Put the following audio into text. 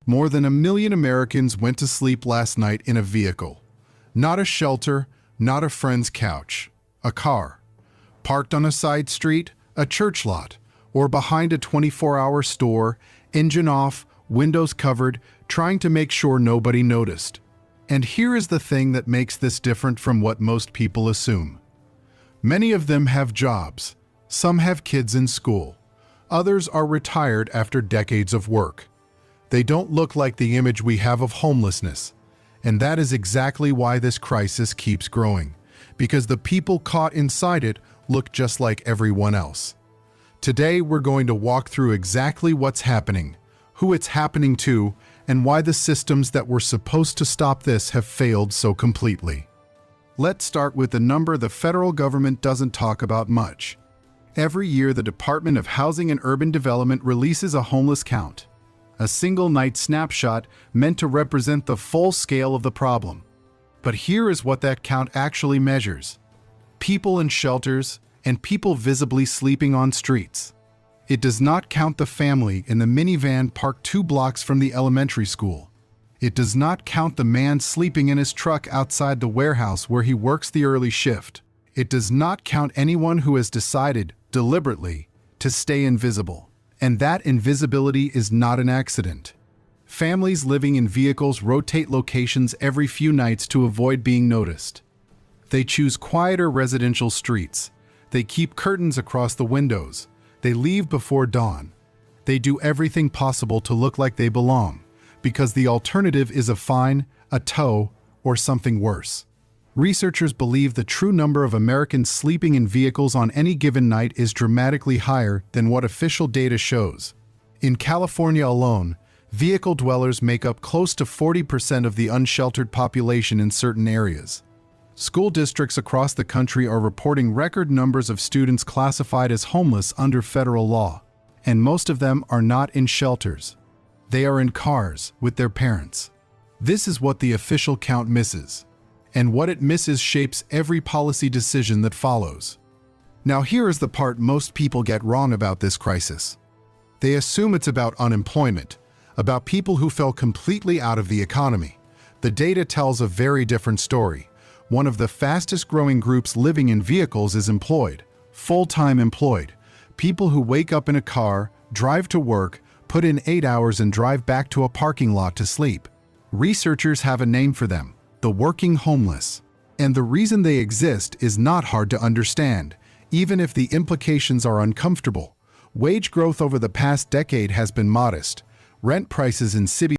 More than 1 million Americans went to sleep last night in a vehicle. Not a shelter, not a friend's couch. A car. Parked on a side street, a church lot, or behind a 24-hour store, engine off, windows covered, trying to make sure nobody noticed. And here is the thing that makes this different from what most people assume. Many of them have jobs. Some have kids in school. Others are retired after decades of work. They don't look like the image we have of homelessness. And that is exactly why this crisis keeps growing, because the people caught inside it look just like everyone else. Today, we're going to walk through exactly what's happening, who it's happening to, and why the systems that were supposed to stop this have failed so completely. Let's start with the number the federal government doesn't talk about much. Every year, the Department of Housing and Urban Development releases a homeless count, a single-night snapshot meant to represent the full scale of the problem. But here is what that count actually measures: people in shelters and people visibly sleeping on streets. It does not count the family in the minivan parked 2 blocks from the elementary school. It does not count the man sleeping in his truck outside the warehouse where he works the early shift. It does not count anyone who has decided, deliberately, to stay invisible. And that invisibility is not an accident. Families living in vehicles rotate locations every few nights to avoid being noticed. They choose quieter residential streets. They keep curtains across the windows. They leave before dawn. They do everything possible to look like they belong, because the alternative is a fine, a tow, or something worse. Researchers believe the true number of Americans sleeping in vehicles on any given night is dramatically higher than what official data shows. In California alone, vehicle dwellers make up close to 40% of the unsheltered population in certain areas. School districts across the country are reporting record numbers of students classified as homeless under federal law, and most of them are not in shelters. They are in cars with their parents. This is what the official count misses, and what it misses shapes every policy decision that follows. Now here is the part most people get wrong about this crisis. They assume it's about unemployment, about people who fell completely out of the economy. The data tells a very different story. One of the fastest growing groups living in vehicles is employed, full-time employed, people who wake up in a car, drive to work, put in 8 hours and drive back to a parking lot to sleep. Researchers have a name for them: the working homeless. And the reason they exist is not hard to understand, even if the implications are uncomfortable. Wage growth over the past decade has been modest. Rent prices in cities